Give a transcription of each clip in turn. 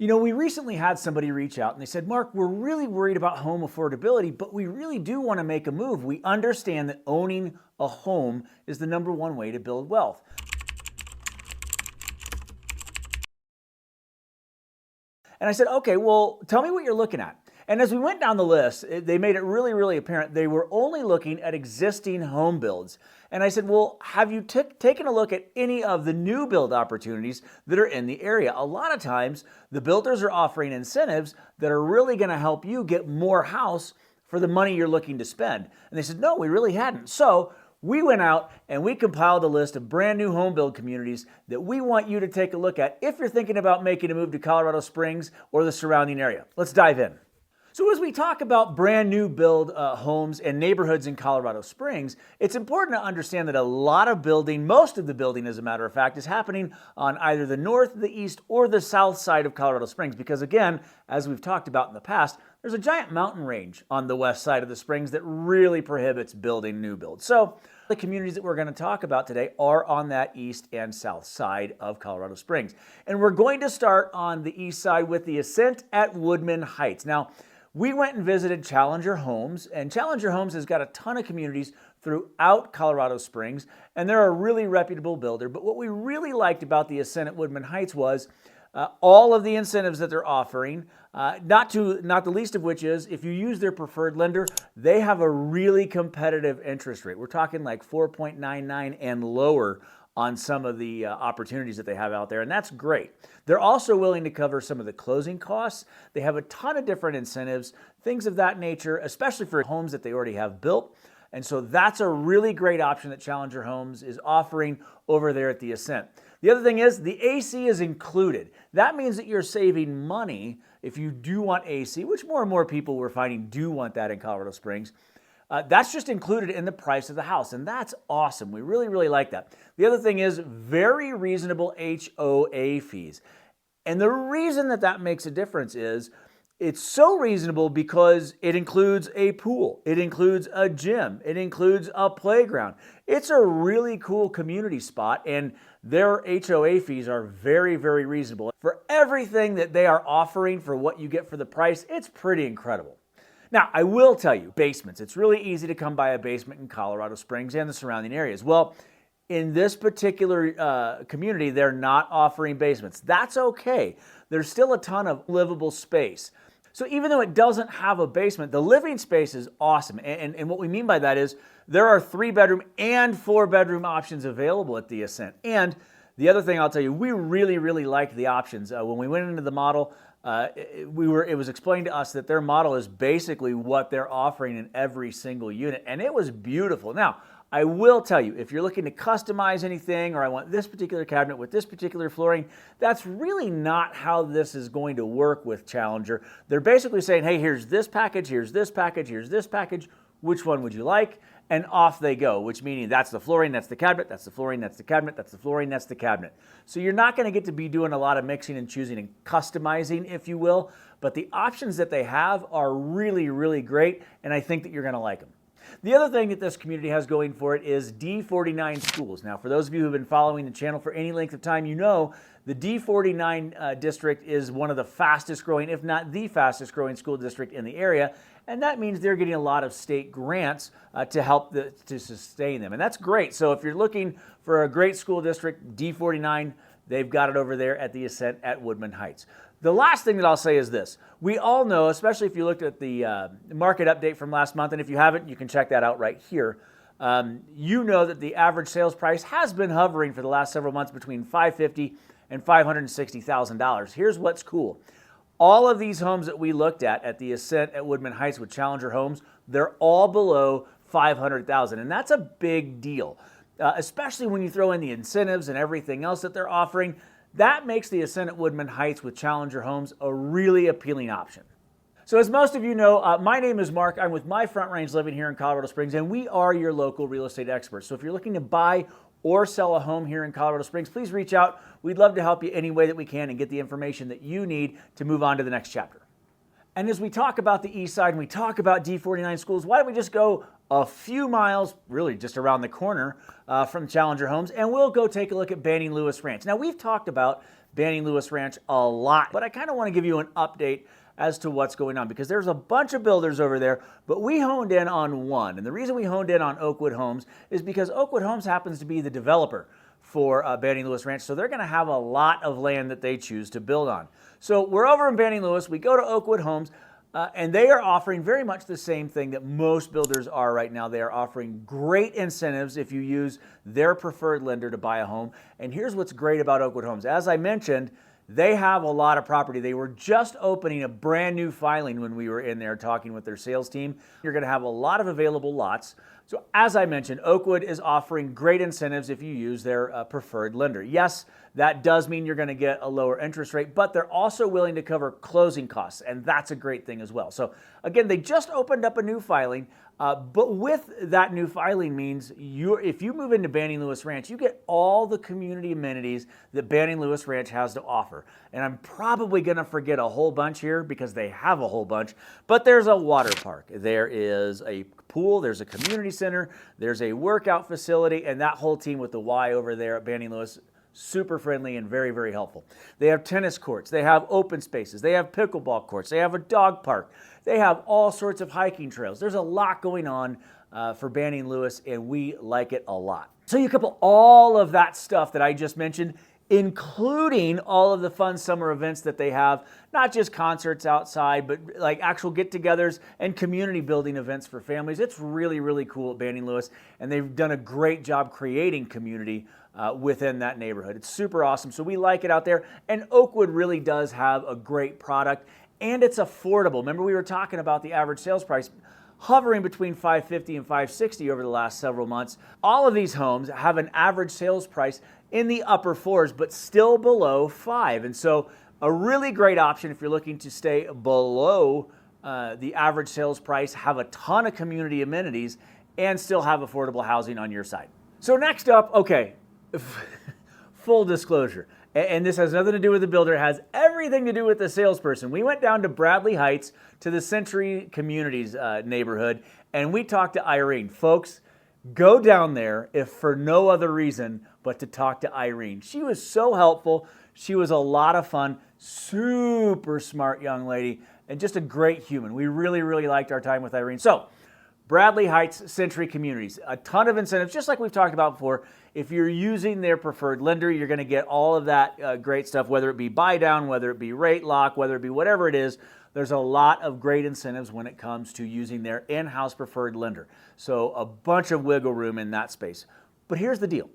You know, we recently had somebody reach out and they said, Mark, we're really worried about home affordability, but we really do want to make a move. We understand that owning a home is the number one way to build wealth. And I said, okay, well, tell me what you're looking at. And as we went down the list, they made it really apparent they were only looking at existing home builds. And I said, well, have you taken a look at any of the new build opportunities that are in the area? A lot of times, the builders are offering incentives that are really going to help you get more house for the money you're looking to spend. And they said, no, we really hadn't. So we went out and we compiled a list of brand new home build communities that we want you to take a look at if you're thinking about making a move to Colorado Springs or the surrounding area. Let's dive in. So as we talk about brand new build homes and neighborhoods in Colorado Springs, it's important to understand that a lot of building, most of the building as a matter of fact, is happening on either the north, the east, or the south side of Colorado Springs. Because again, as we've talked about in the past, there's a giant mountain range on the west side of the Springs that really prohibits building new builds. So the communities that we're going to talk about today are on that east and south side of Colorado Springs. And we're going to start on the east side with the Ascent at Woodmen Heights. Now, we went and visited Challenger Homes, and Challenger Homes has got a ton of communities throughout Colorado Springs, and they're a really reputable builder. But what we really liked about the Ascent at Woodmen Heights was all of the incentives that they're offering, not the least of which is if you use their preferred lender, they have a really competitive interest rate. We're talking like 4.99 and lower on some of the opportunities that they have out there, and that's great. They're also willing to cover some of the closing costs. They have a ton of different incentives, things of that nature, especially for homes that they already have built. And so that's a really great option that Challenger Homes is offering over there at the Ascent. The other thing is the AC is included. That means that you're saving money if you do want AC, which more and more people we're finding do want that in Colorado Springs. That's just included in the price of the house, and that's awesome. We really like that. The other thing is very reasonable HOA fees. And the reason that that makes a difference is it's so reasonable because it includes a pool, it includes a gym, it includes a playground. It's a really cool community spot, and their HOA fees are very reasonable. For everything that they are offering for what you get for the price, it's pretty incredible. Now, I will tell you, basements. It's really easy to come by a basement in Colorado Springs and the surrounding areas. Well, in this particular community, they're not offering basements. That's okay. There's still a ton of livable space. So even though it doesn't have a basement, the living space is awesome. And what we mean by that is there are 3-bedroom and 4-bedroom options available at the Ascent. And the other thing I'll tell you, we really liked the options. When we went into the model, it was explained to us that their model is basically what they're offering in every single unit, and it was beautiful. Now, I will tell you, if you're looking to customize anything, or I want this particular cabinet with this particular flooring, that's really not how this is going to work with Challenger. They're basically saying, hey, here's this package, here's this package, here's this package, which one would you like? And off they go, which meaning that's the flooring, that's the cabinet, that's the flooring, that's the cabinet, that's the flooring, that's the cabinet. So you're not going to get to be doing a lot of mixing and choosing and customizing, if you will, but the options that they have are really great, and I think that you're going to like them. The other thing that this community has going for it is D49 schools. Now, for those of you who have been following the channel for any length of time, you know the D49 district is one of the fastest growing, if not the fastest growing school district in the area. And that means they're getting a lot of state grants to help to sustain them. And that's great. So if you're looking for a great school district, D49, they've got it over there at the Ascent at Woodmen Heights. The last thing that I'll say is this. We all know, especially if you looked at the market update from last month, and if you haven't, you can check that out right here. You know that the average sales price has been hovering for the last several months between $550,000 and $560,000. Here's what's cool. All of these homes that we looked at the Ascent at Woodmen Heights with Challenger Homes, they're all below $500,000, and that's a big deal, especially when you throw in the incentives and everything else that they're offering. That makes the Ascent at Woodmen Heights with Challenger Homes a really appealing option. So as most of you know, my name is Mark. I'm with My Front Range Living here in Colorado Springs, and we are your local real estate experts. So if you're looking to buy or sell a home here in Colorado Springs, please reach out. We'd love to help you any way that we can and get the information that you need to move on to the next chapter. And as we talk about the east side and we talk about D49 schools, why don't we just go a few miles, really just around the corner from Challenger Homes, and we'll go take a look at Banning Lewis Ranch. Now, we've talked about Banning Lewis Ranch a lot, but I kind of want to give you an update as to what's going on, because there's a bunch of builders over there, but we honed in on one. And the reason we honed in on Oakwood Homes is because Oakwood Homes happens to be the developer for Banning Lewis Ranch, so they're going to have a lot of land that they choose to build on. So we're over in Banning Lewis, we go to Oakwood Homes, and they are offering very much the same thing that most builders are right now. They are offering great incentives if you use their preferred lender to buy a home. And here's what's great about Oakwood Homes. As I mentioned, they have a lot of property. They were just opening a brand new filing when we were in there talking with their sales team. You're going to have a lot of available lots. So as I mentioned, Oakwood is offering great incentives if you use their preferred lender. Yes, that does mean you're going to get a lower interest rate, but they're also willing to cover closing costs, and that's a great thing as well. So again, they just opened up a new filing, but with that new filing means if you move into Banning Lewis Ranch, you get all the community amenities that Banning Lewis Ranch has to offer. And I'm probably going to forget a whole bunch here because they have a whole bunch, but there's a water park, there is a pool, there's a community center, there's a workout facility, and that whole team with the Y over there at Banning Lewis, super friendly and very, very helpful. They have tennis courts, they have open spaces, they have pickleball courts, they have a dog park, they have all sorts of hiking trails. There's a lot going on for Banning Lewis, and we like it a lot. So you couple all of that stuff that I just mentioned, including all of the fun summer events that they have, not just concerts outside, but like actual get-togethers and community building events for families. It's really, really cool at Banning Lewis, and they've done a great job creating community within that neighborhood. It's super awesome, so we like it out there, and Oakwood really does have a great product, and it's affordable. Remember, we were talking about the average sales price hovering between $550 and $560 over the last several months. All of these homes have an average sales price in the upper fours, but still below $5. And so a really great option if you're looking to stay below the average sales price, have a ton of community amenities, and still have affordable housing on your side. So next up, okay, full disclosure, and this has nothing to do with the builder, it has everything to do with the salesperson. We went down to Bradley Heights to the Century Communities neighborhood, and we talked to Irene. Folks, go down there if for no other reason but to talk to Irene. She was so helpful. She was a lot of fun, super smart young lady, and just a great human. We really, really liked our time with Irene. So, Bradley Heights Century Communities, a ton of incentives, just like we've talked about before. If you're using their preferred lender, you're going to get all of that great stuff, whether it be buy down, whether it be rate lock, whether it be whatever it is. There's a lot of great incentives when it comes to using their in-house preferred lender. So a bunch of wiggle room in that space. But here's the deal.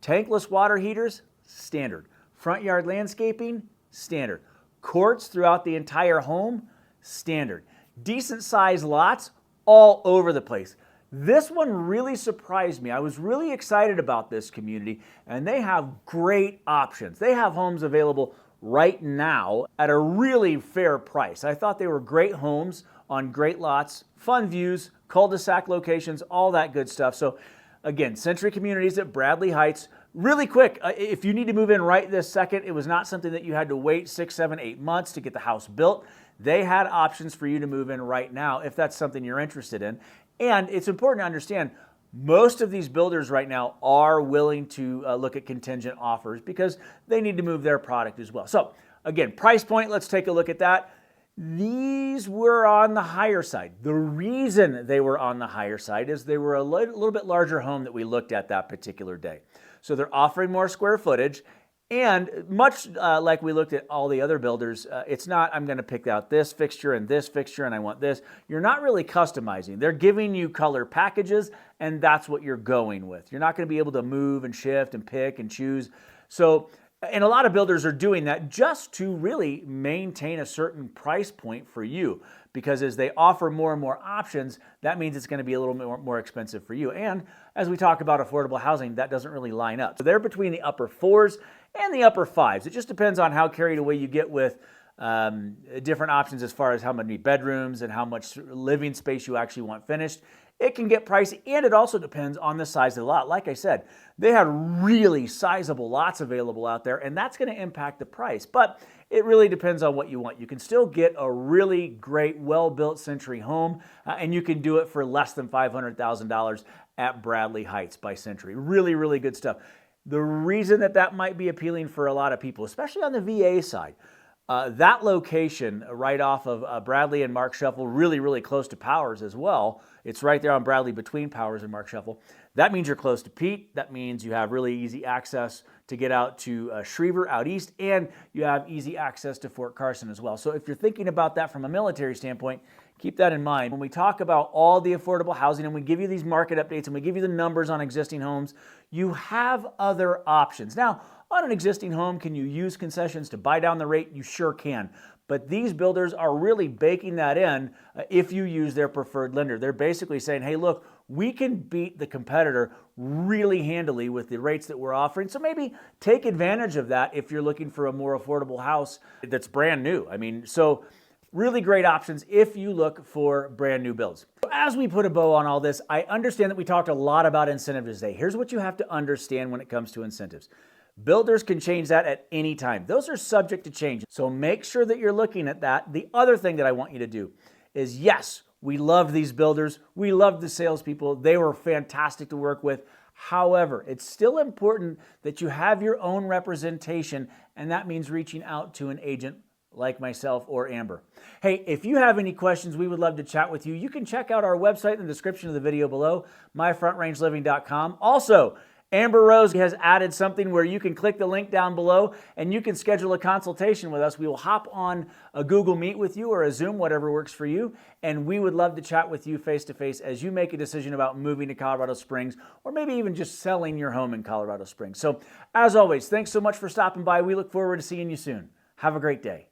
Tankless water heaters, standard. Front yard landscaping, standard. Courts throughout the entire home, standard. Decent sized lots, all over the place. This one really surprised me. I was really excited about this community, and they have great options. They have homes available right now at a really fair price. I thought they were great homes on great lots, fun views, cul-de-sac locations, all that good stuff. So again, Century Communities at Bradley Heights. Really quick, if you need to move in right this second, it was not something that you had to wait 6, 7, 8 months to get the house built. They had options for you to move in right now if that's something you're interested in. And it's important to understand, most of these builders right now are willing to look at contingent offers because they need to move their product as well. So again, price point, let's take a look at that. These were on the higher side. The reason they were on the higher side is they were a little bit larger home that we looked at that particular day. So they're offering more square footage. And much like we looked at all the other builders, it's not, I'm going to pick out this fixture and I want this. You're not really customizing. They're giving you color packages, and that's what you're going with. You're not going to be able to move and shift and pick and choose. So, and a lot of builders are doing that just to really maintain a certain price point for you, because as they offer more and more options, that means it's going to be a little bit more expensive for you. And as we talk about affordable housing, that doesn't really line up. So they're between the upper 4s and the upper 5s. It just depends on how carried away you get with different options as far as how many bedrooms and how much living space you actually want finished. It can get pricey, and it also depends on the size of the lot. Like I said, they had really sizable lots available out there, and that's going to impact the price. But it really depends on what you want. You can still get a really great, well-built Century home, and you can do it for less than $500,000 at Bradley Heights by Century. Really, really good stuff. The reason that that might be appealing for a lot of people, especially on the VA side, that location right off of Bradley and Mark Shuffle, really, really close to Powers as well. It's right there on Bradley between Powers and Mark Shuffle. That means you're close to Pete. That means you have really easy access to get out to Schriever out east, and you have easy access to Fort Carson as well. So if you're thinking about that from a military standpoint, keep that in mind. When we talk about all the affordable housing and we give you these market updates and we give you the numbers on existing homes, you have other options. Now, on an existing home, can you use concessions to buy down the rate? You sure can. But these builders are really baking that in if you use their preferred lender. They're basically saying, hey, look, we can beat the competitor really handily with the rates that we're offering. So maybe take advantage of that if you're looking for a more affordable house that's brand new. I mean, so really great options if you look for brand new builds. As we put a bow on all this, I understand that we talked a lot about incentives today. Here's what you have to understand when it comes to incentives. Builders can change that at any time. Those are subject to change. So make sure that you're looking at that. The other thing that I want you to do is, yes, we love these builders. We love the salespeople. They were fantastic to work with. However, it's still important that you have your own representation, and that means reaching out to an agent like myself or Amber. Hey, if you have any questions, we would love to chat with you. You can check out our website in the description of the video below, myfrontrangeliving.com. Also, Amber Rose has added something where you can click the link down below and you can schedule a consultation with us. We will hop on a Google Meet with you or a Zoom, whatever works for you, and we would love to chat with you face-to-face as you make a decision about moving to Colorado Springs or maybe even just selling your home in Colorado Springs. So, as always, thanks so much for stopping by. We look forward to seeing you soon. Have a great day.